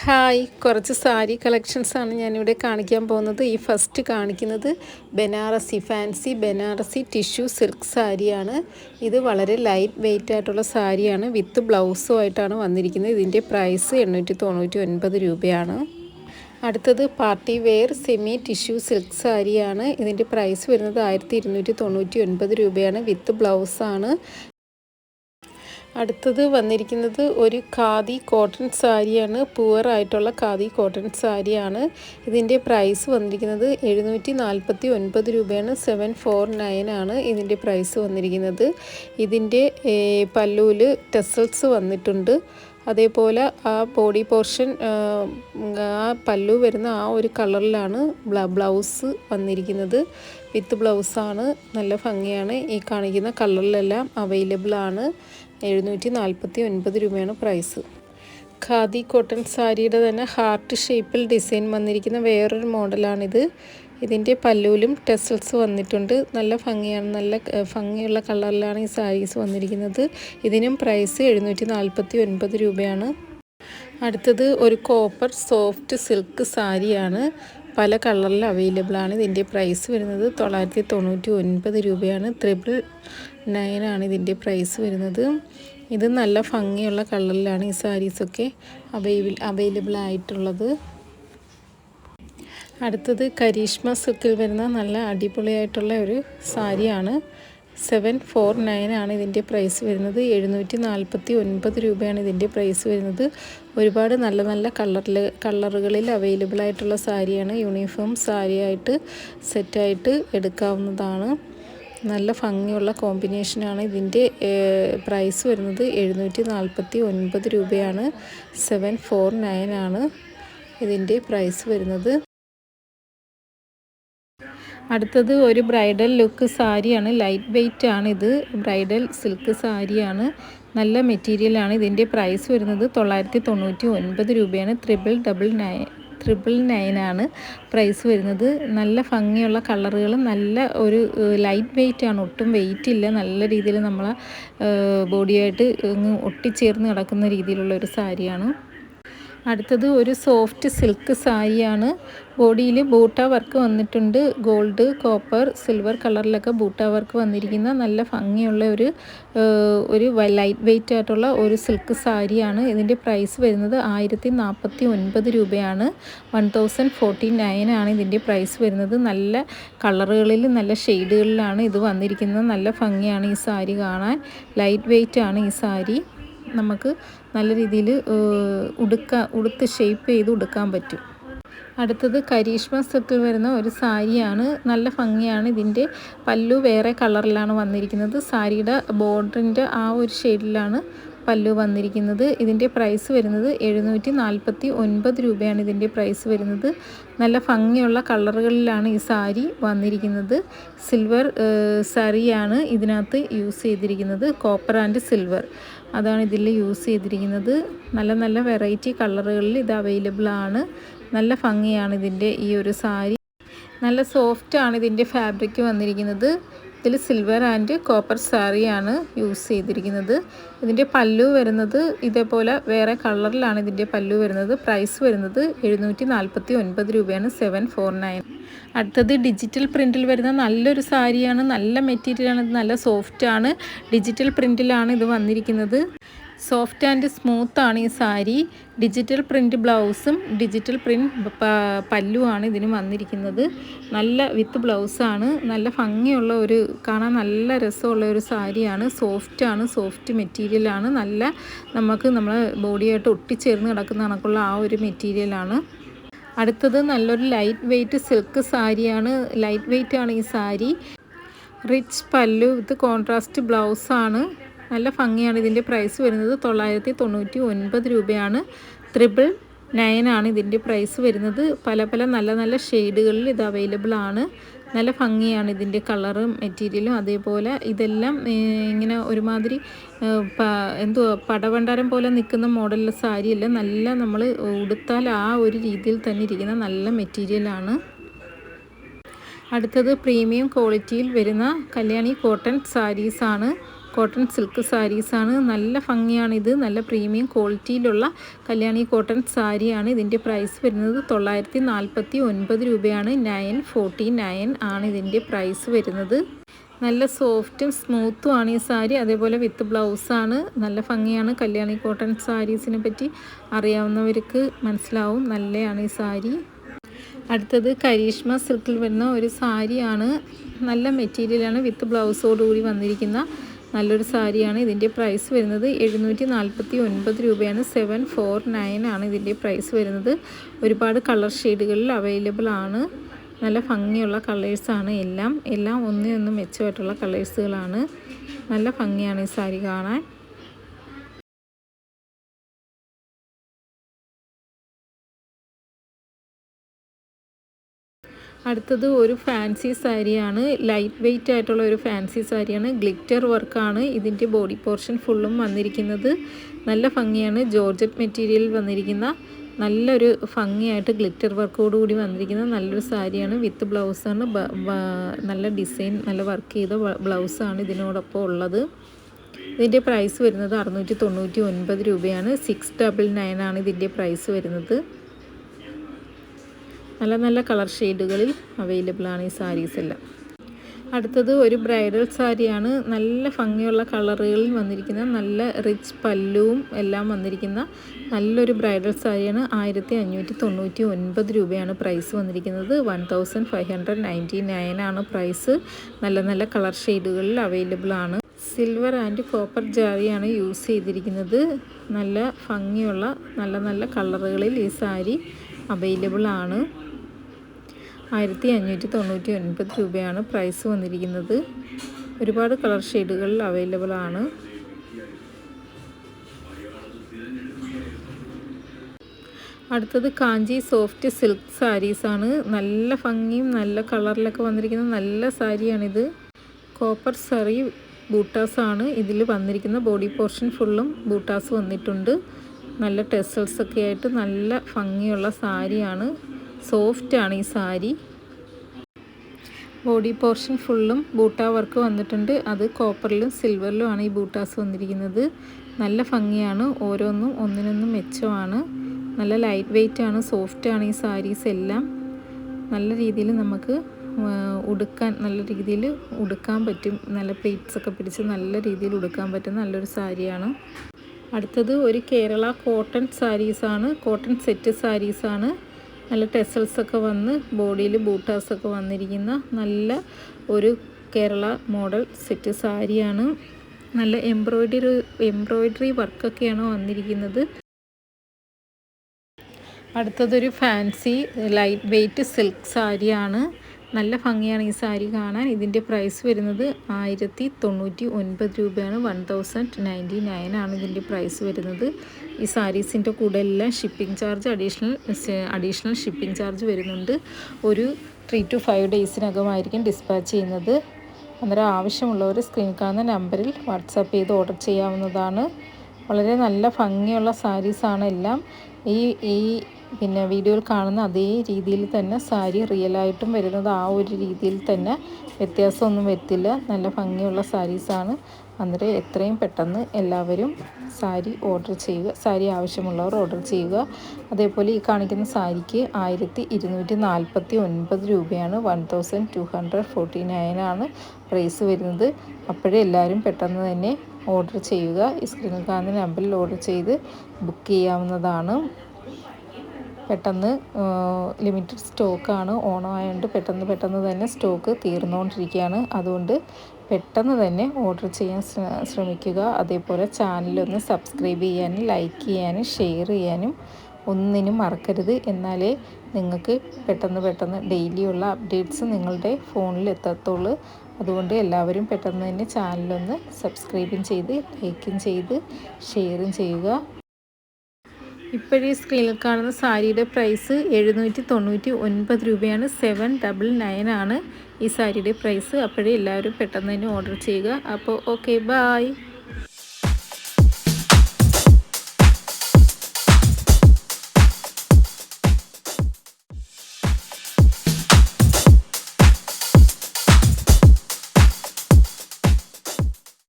Hi, കുറച്ച് സാരി കളക്ഷൻസാണ് ഞാനിവിടെ കാണിക്കാൻ പോകുന്നത്. ഈ ഫസ്റ്റ് കാണിക്കുന്നത് ഫാൻസി ബനാറസി ടിഷ്യൂ സിൽക്ക് സാരിയാണ്. ഇത് വളരെ ലൈറ്റ് വെയ്റ്റ് ആയിട്ടുള്ള സാരിയാണ്. വിത്ത് ബ്ലൗസും ആയിട്ടാണ് വന്നിരിക്കുന്നത്. ഇതിൻ്റെ പ്രൈസ് 899 രൂപയാണ്. അടുത്തത് party wear semi tissue silk സാരിയാണ്. ഇതിൻ്റെ പ്രൈസ് വരുന്നത് 1299 രൂപയാണ്. വിത്ത് ബ്ലൗസാണ്. അടുത്തത് വന്നിരിക്കുന്നത് ഒരു ഖാദി കോട്ടൺ സാരിയാണ്. ആയിട്ടുള്ള ഖാദി കോട്ടൺ സാരിയാണ്. ഇതിൻ്റെ പ്രൈസ് വന്നിരിക്കുന്നത് 749 രൂപയാണ്. 749 ആണ് ഇതിൻ്റെ പ്രൈസ് വന്നിരിക്കുന്നത്. ഇതിൻ്റെ പല്ലുവിൽ ടെസൽസ് വന്നിട്ടുണ്ട്. അതേപോലെ ആ ബോഡി പോർഷൻ ആ പല്ലു വരുന്ന ആ ഒരു കളറിലാണ് ബ്ലൗസ് വന്നിരിക്കുന്നത്. വിത്ത് ബ്ലൗസാണ്. നല്ല ഭംഗിയാണ്. ഈ കാണിക്കുന്ന കളറിലെല്ലാം അവൈലബിൾ ആണ്. 749 രൂപയാണ് പ്രൈസ്. ഖാദി കോട്ടൺ സാരിയുടെ തന്നെ ഹാർട്ട് ഷേപ്പിൽ ഡിസൈൻ വന്നിരിക്കുന്ന വേറൊരു മോഡലാണിത്. ഇതിൻ്റെ പല്ലുവിലും ടെസൽസ് വന്നിട്ടുണ്ട്. നല്ല ഭംഗിയാണ്. നല്ല ഭംഗിയുള്ള കളറിലാണ് ഈ സാരീസ് വന്നിരിക്കുന്നത്. ഇതിനും പ്രൈസ് 749 രൂപയാണ്. അടുത്തത് ഒരു കോപ്പർ സോഫ്റ്റ് സിൽക്ക് സാരിയാണ്. പല കളറിൽ അവൈലബിൾ ആണ്. ഇതിൻ്റെ പ്രൈസ് വരുന്നത് 999 രൂപയാണ്. 999 ആണ് ഇതിൻ്റെ പ്രൈസ് വരുന്നത്. ഇത് നല്ല ഭംഗിയുള്ള കളറിലാണ് ഈ സാരീസൊക്കെ അവൈലബിൾ ആയിട്ടുള്ളത്. അടുത്തത് കരീഷ്മ സിൽക്കിൽ വരുന്ന നല്ല അടിപൊളിയായിട്ടുള്ള ഒരു സാരിയാണ്. 749 ആണ് ഇതിൻ്റെ പ്രൈസ് വരുന്നത്. 749 രൂപയാണ് ഇതിൻ്റെ പ്രൈസ് വരുന്നത്. ഒരുപാട് നല്ല നല്ല കളറുകളിൽ അവൈലബിൾ ആയിട്ടുള്ള സാരിയാണ്. യൂണിഫോം സാരിയായിട്ട് സെറ്റായിട്ട് എടുക്കാവുന്നതാണ്. നല്ല ഭംഗിയുള്ള കോമ്പിനേഷനാണ്. ഇതിൻ്റെ പ്രൈസ് വരുന്നത് 749 രൂപയാണ്. 749 ആണ് ഇതിൻ്റെ പ്രൈസ് വരുന്നത്. അടുത്തത് ഒരു ബ്രൈഡൽ ലുക്ക് സാരിയാണ്. ലൈറ്റ് വെയ്റ്റ് ആണ്. ഇത് ബ്രൈഡൽ സിൽക്ക് സാരിയാണ്. നല്ല മെറ്റീരിയലാണ്. ഇതിൻ്റെ പ്രൈസ് വരുന്നത് 999 രൂപയാണ്. 999 ആണ് പ്രൈസ് വരുന്നത്. നല്ല ഭംഗിയുള്ള കളറുകളും നല്ല ഒരു ലൈറ്റ് വെയ്റ്റ് ആണ്. ഒട്ടും വെയിറ്റ് ഇല്ല. നല്ല രീതിയിൽ നമ്മളെ ബോഡിയായിട്ട് ഒട്ടിച്ചേർന്ന് കിടക്കുന്ന രീതിയിലുള്ള ഒരു സാരിയാണ്. അടുത്തത് ഒരു സോഫ്റ്റ് സിൽക്ക് സാരിയാണ്. ബോഡിയിൽ ബൂട്ട വർക്ക് വന്നിട്ടുണ്ട്. ഗോൾഡ്, കോപ്പർ, സിൽവർ കളറിലൊക്കെ ബൂട്ട വർക്ക് വന്നിരിക്കുന്ന നല്ല ഭംഗിയുള്ള ഒരു ലൈറ്റ് വെയ്റ്റ് ആയിട്ടുള്ള ഒരു സിൽക്ക് സാരിയാണ്. ഇതിൻ്റെ പ്രൈസ് വരുന്നത് 1049 രൂപയാണ്. 1049 ആണ് ഇതിൻ്റെ പ്രൈസ് വരുന്നത്. നല്ല കളറുകളിൽ നല്ല ഷെയ്ഡുകളിലാണ് ഇത് വന്നിരിക്കുന്നത്. നല്ല ഭംഗിയാണ് ഈ സാരി കാണാൻ. ലൈറ്റ് വെയ്റ്റ് ആണ് ഈ സാരി. നമുക്ക് നല്ല രീതിയിൽ ഉടുത്ത് ഷേപ്പ് ചെയ്ത് ഉടുക്കാൻ പറ്റും. അടുത്തത് കരീഷ്മ സിൽക്കിൽ വരുന്ന ഒരു സാരിയാണ്. നല്ല ഭംഗിയാണ്. ഇതിൻ്റെ പല്ലു വേറെ കളറിലാണ് വന്നിരിക്കുന്നത്. സാരിയുടെ ബോർഡറിൻ്റെ ആ ഒരു ഷെയ്ഡിലാണ് പല്ലു വന്നിരിക്കുന്നത്. ഇതിൻ്റെ പ്രൈസ് വരുന്നത് 749 രൂപയാണ് ഇതിൻ്റെ പ്രൈസ് വരുന്നത്. നല്ല ഭംഗിയുള്ള കളറുകളിലാണ് ഈ സാരി വന്നിരിക്കുന്നത്. സിൽവർ സാരിയാണ് ഇതിനകത്ത് യൂസ് ചെയ്തിരിക്കുന്നത്. കോപ്പർ ആൻഡ് സിൽവർ അതാണ് ഇതിൽ യൂസ് ചെയ്തിരിക്കുന്നത്. നല്ല നല്ല വെറൈറ്റി കളറുകളിൽ ഇത് അവൈലബിൾ ആണ്. നല്ല ഭംഗിയാണ് ഇതിൻ്റെ ഈ ഒരു സാരി. നല്ല സോഫ്റ്റാണ് ഇതിൻ്റെ ഫാബ്രിക് വന്നിരിക്കുന്നത്. ഇതിൽ സിൽവർ ആൻഡ് കോപ്പർ സാരിയാണ് യൂസ് ചെയ്തിരിക്കുന്നത്. ഇതിൻ്റെ പല്ലു വരുന്നത് ഇതേപോലെ വേറെ കളറിലാണ് ഇതിൻ്റെ പല്ലു വരുന്നത്. പ്രൈസ് വരുന്നത് 749 രൂപയാണ്. 749. അടുത്തത് ഡിജിറ്റൽ പ്രിൻറ്റിൽ വരുന്ന നല്ലൊരു സാരിയാണ്. നല്ല മെറ്റീരിയലാണ്. ഇത് നല്ല സോഫ്റ്റാണ്. ഡിജിറ്റൽ പ്രിൻറ്റിലാണ് ഇത് വന്നിരിക്കുന്നത്. സോഫ്റ്റ് ആൻഡ് സ്മൂത്താണ് ഈ സാരി. ഡിജിറ്റൽ പ്രിൻറ്റ് ബ്ലൗസും ഡിജിറ്റൽ പ്രിൻറ്റ് പല്ലുമാണ് ഇതിന് വന്നിരിക്കുന്നത്. നല്ല വിത്ത് ബ്ലൗസാണ്. നല്ല ഭംഗിയുള്ള ഒരു കാണാൻ നല്ല രസമുള്ള ഒരു സാരിയാണ്. സോഫ്റ്റാണ്. സോഫ്റ്റ് മെറ്റീരിയലാണ്. നല്ല നമുക്ക് നമ്മളെ ബോഡിയായിട്ട് ഒട്ടിച്ചേർന്ന് കിടക്കുന്ന കണക്കുള്ള ആ ഒരു മെറ്റീരിയലാണ്. അടുത്തത് നല്ലൊരു ലൈറ്റ് വെയ്റ്റ് സിൽക്ക് സാരിയാണ്. ലൈറ്റ് വെയ്റ്റ് ആണ് ഈ സാരി. റിച്ച് പല്ലു വിത്ത് കോൺട്രാസ്റ്റ് ബ്ലൗസാണ്. നല്ല ഭംഗിയാണ്. ഇതിൻ്റെ പ്രൈസ് വരുന്നത് 999 രൂപയാണ്. 999 ആണ് ഇതിൻ്റെ പ്രൈസ് വരുന്നത്. പല പല നല്ല നല്ല ഷെയ്ഡുകളിൽ ഇത് അവൈലബിൾ ആണ്. നല്ല ഭംഗിയാണ് ഇതിൻ്റെ കളറും മെറ്റീരിയലും. അതേപോലെ ഇതെല്ലാം ഇങ്ങനെ ഒരുമാതിരി പടവണ്ടാരം പോലെ നിൽക്കുന്ന മോഡലിലെ സാരിയല്ല. നല്ല നമ്മൾ ഉടുത്താൽ ആ ഒരു രീതിയിൽ തന്നെ ഇരിക്കുന്ന നല്ല മെറ്റീരിയലാണ്. അടുത്തത് പ്രീമിയം ക്വാളിറ്റിയിൽ വരുന്ന കല്യാണി കോട്ടൺ സാരീസാണ്. കോട്ടൺ സിൽക്ക് സാരീസാണ്. നല്ല ഭംഗിയാണിത്. നല്ല പ്രീമിയം ക്വാളിറ്റിയിലുള്ള കല്യാണി കോട്ടൺ സാരിയാണ്. ഇതിൻ്റെ പ്രൈസ് വരുന്നത് 949 രൂപയാണ്. 949 ആണ് ഇതിൻ്റെ പ്രൈസ് വരുന്നത്. നല്ല സോഫ്റ്റും സ്മൂത്തും ആണ് ഈ സാരി. അതേപോലെ വിത്ത് ബ്ലൗസാണ്. നല്ല ഭംഗിയാണ്. കല്യാണി കോട്ടൺ സാരീസിനെ പറ്റി അറിയാവുന്നവർക്ക് മനസ്സിലാവും. നല്ലതാണ് ഈ സാരി. അടുത്തത് കരീഷ്മ സിൽക്കിൽ വരുന്ന ഒരു സാരിയാണ്. നല്ല മെറ്റീരിയലാണ്. വിത്ത് ബ്ലൗസോടുകൂടി വന്നിരിക്കുന്ന നല്ലൊരു സാരിയാണ്. ഇതിൻ്റെ പ്രൈസ് വരുന്നത് 749 രൂപയാണ്. 749 ആണ് ഇതിൻ്റെ പ്രൈസ് വരുന്നത്. ഒരുപാട് കളർ ഷെയ്ഡുകളിൽ അവൈലബിൾ ആണ്. നല്ല ഭംഗിയുള്ള കളേഴ്സാണ് എല്ലാം ഒന്നിനൊന്നും മെച്ചമായിട്ടുള്ള കളേഴ്സുകളാണ്. നല്ല ഭംഗിയാണ് ഈ സാരി കാണാൻ. അടുത്തത് ഒരു ഫാൻസി സാരിയാണ്. ലൈറ്റ് വെയ്റ്റ് ആയിട്ടുള്ള ഒരു ഫാൻസി സാരിയാണ്. ഗ്ലിറ്റർ വർക്കാണ് ഇതിൻ്റെ ബോഡി പോർഷൻ ഫുള്ളും വന്നിരിക്കുന്നത്. നല്ല ഭംഗിയാണ്. ജോർജറ്റ് മെറ്റീരിയലിൽ വന്നിരിക്കുന്ന നല്ലൊരു ഭംഗിയായിട്ട് ഗ്ലിറ്റർ വർക്കോടുകൂടി വന്നിരിക്കുന്ന നല്ലൊരു സാരിയാണ്. വിത്ത് ബ്ലൗസാണ്. നല്ല ഡിസൈൻ നല്ല വർക്ക് ചെയ്ത ബ്ലൗസാണ് ഇതിനോടൊപ്പം ഉള്ളത്. ഇതിൻ്റെ പ്രൈസ് വരുന്നത് 699 രൂപയാണ്. 699 ആണ് ഇതിൻ്റെ പ്രൈസ് വരുന്നത്. നല്ല നല്ല കളർ ഷെയ്ഡുകളിൽ അവൈലബിൾ ആണ് ഈ സാരീസ് എല്ലാം. അടുത്തത് ഒരു ബ്രൈഡൽ സാരിയാണ്. നല്ല ഭംഗിയുള്ള കളറുകളിൽ വന്നിരിക്കുന്ന നല്ല റിച്ച് പല്ലുവും എല്ലാം വന്നിരിക്കുന്ന നല്ലൊരു ബ്രൈഡൽ സാരിയാണ്. 1599 രൂപയാണ് പ്രൈസ് വന്നിരിക്കുന്നത്. 1599 ആണ് പ്രൈസ്. നല്ല നല്ല കളർ ഷെയ്ഡുകളിൽ അവൈലബിൾ ആണ്. സിൽവർ ആൻഡ് കോപ്പർ ജാറിയാണ് യൂസ് ചെയ്തിരിക്കുന്നത്. നല്ല ഭംഗിയുള്ള നല്ല നല്ല കളറുകളിൽ ഈ സാരി അവൈലബിൾ ആണ്. 1599 രൂപയാണ് പ്രൈസ് വന്നിരിക്കുന്നത്. ഒരുപാട് കളർ ഷെയ്ഡുകളിൽ അവൈലബിൾ ആണ്. അടുത്തത് കാഞ്ചി സോഫ്റ്റ് സിൽക്ക് സാരീസാണ്. നല്ല ഭംഗിയും നല്ല കളറിലൊക്കെ വന്നിരിക്കുന്ന നല്ല സാരിയാണിത്. കോപ്പർ സറി ബൂട്ടാസാണ് ഇതിൽ വന്നിരിക്കുന്ന. ബോഡി പോർഷൻ ഫുള്ളും ബൂട്ടാസ് വന്നിട്ടുണ്ട്. നല്ല ടെസൽസൊക്കെ ആയിട്ട് നല്ല ഭംഗിയുള്ള സാരിയാണ്. സോഫ്റ്റാണ് ഈ സാരി. ബോഡി പോർഷൻ ഫുള്ളും ബൂട്ടാ വർക്ക് വന്നിട്ടുണ്ട്. അത് കോപ്പറിലും സിൽവറിലും ആണ് ഈ ബൂട്ടാസ് വന്നിരിക്കുന്നത്. നല്ല ഭംഗിയാണ്. ഓരോന്നും ഒന്നിനൊന്നും മെച്ചമാണ്. നല്ല ലൈറ്റ് വെയ്റ്റ് ആണ്. സോഫ്റ്റാണ് ഈ സാരീസ് എല്ലാം. നല്ല രീതിയിൽ നമുക്ക് ഉടുക്കാൻ നല്ല രീതിയിൽ ഉടുക്കാൻ പറ്റും. നല്ല പ്ലീറ്റ്സൊക്കെ പിടിച്ച് നല്ല രീതിയിൽ ഉടുക്കാൻ പറ്റുന്ന നല്ലൊരു സാരിയാണ്. അടുത്തത് ഒരു കേരള കോട്ടൺ സാരീസാണ്. കോട്ടൺ സെറ്റ് സാരീസാണ്. നല്ല ടെസൽസൊക്കെ വന്ന് ബോഡിയിൽ ബൂട്ടാസൊക്കെ വന്നിരിക്കുന്ന നല്ല ഒരു കേരള മോഡൽ സെറ്റ് സാരിയാണ്. നല്ല എംബ്രോയ്ഡറി വർക്കൊക്കെയാണ് വന്നിരിക്കുന്നത്. അടുത്തതൊരു ഫാൻസി ലൈറ്റ് വെയ്റ്റ് സിൽക്ക് സാരിയാണ്. നല്ല ഭംഗിയാണ് ഈ സാരി കാണാൻ. ഇതിൻ്റെ പ്രൈസ് വരുന്നത് 1099 രൂപയാണ്. 1099 ആണ് ഇതിൻ്റെ പ്രൈസ് വരുന്നത്. ഈ സാരീസിൻ്റെ കൂടെ എല്ലാം shipping charge additional shipping charge വരുന്നുണ്ട്. ഒരു 3 to 5 ഡേയ്സിനകമായിരിക്കും ഡിസ്പാച്ച് ചെയ്യുന്നത്. അന്നേരം ആവശ്യമുള്ളവർ സ്ക്രീനിൽ കാണുന്ന നമ്പറിൽ വാട്സാപ്പ് ചെയ്ത് ഓർഡർ ചെയ്യാവുന്നതാണ്. വളരെ നല്ല ഭംഗിയുള്ള സാരീസാണ് എല്ലാം. ഈ വീഡിയോയിൽ കാണുന്ന അതേ രീതിയിൽ തന്നെ സാരി റിയലായിട്ടും വരുന്നത് ആ ഒരു രീതിയിൽ തന്നെ, വ്യത്യാസമൊന്നും വരത്തില്ല. നല്ല ഭംഗിയുള്ള സാരീസാണ്. അന്നേരം എത്രയും പെട്ടെന്ന് എല്ലാവരും സാരി ഓർഡർ ചെയ്യുക. സാരി ആവശ്യമുള്ളവർ ഓർഡർ ചെയ്യുക. അതേപോലെ ഈ കാണിക്കുന്ന സാരിക്ക് 1249 രൂപയാണ്. 1249 ആണ് പ്രൈസ് വരുന്നത്. അപ്പോഴേ എല്ലാവരും പെട്ടെന്ന് തന്നെ ഓർഡർ ചെയ്യുക. ഈ സ്ക്രീനിൽ കാണുന്ന നമ്പറിൽ ഓർഡർ ചെയ്ത് ബുക്ക് ചെയ്യാവുന്നതാണ്. പെട്ടെന്ന് ലിമിറ്റഡ് സ്റ്റോക്കാണ്. ഓണം ആയതുകൊണ്ട് പെട്ടെന്ന് തന്നെ സ്റ്റോക്ക് തീർന്നുകൊണ്ടിരിക്കുകയാണ്. അതുകൊണ്ട് പെട്ടെന്ന് തന്നെ ഓർഡർ ചെയ്യാൻ ശ്രമിക്കുക. അതേപോലെ ചാനലൊന്ന് സബ്സ്ക്രൈബ് ചെയ്യാനും ലൈക്ക് ചെയ്യാനും ഷെയർ ചെയ്യാനും ഒന്നിനും മറക്കരുത്. എന്നാലേ നിങ്ങൾക്ക് പെട്ടെന്ന് ഡെയിലിയുള്ള അപ്ഡേറ്റ്സ് നിങ്ങളുടെ ഫോണിൽ എത്തത്തുള്ളൂ. അതുകൊണ്ട് എല്ലാവരും പെട്ടെന്ന് തന്നെ ചാനലൊന്ന് സബ്സ്ക്രൈബും ചെയ്ത് ലൈക്കും ചെയ്ത് ഷെയറും ചെയ്യുക. ഇപ്പോഴീ സ്ക്രീനിൽ കാണുന്ന സാരിയുടെ പ്രൈസ് 799 രൂപയാണ്. 799 ആണ് ഈ സാരിയുടെ പ്രൈസ്. അപ്പോഴേ എല്ലാവരും പെട്ടെന്ന് തന്നെ ഓർഡർ ചെയ്യുക. അപ്പോൾ ഓക്കെ, ബൈ.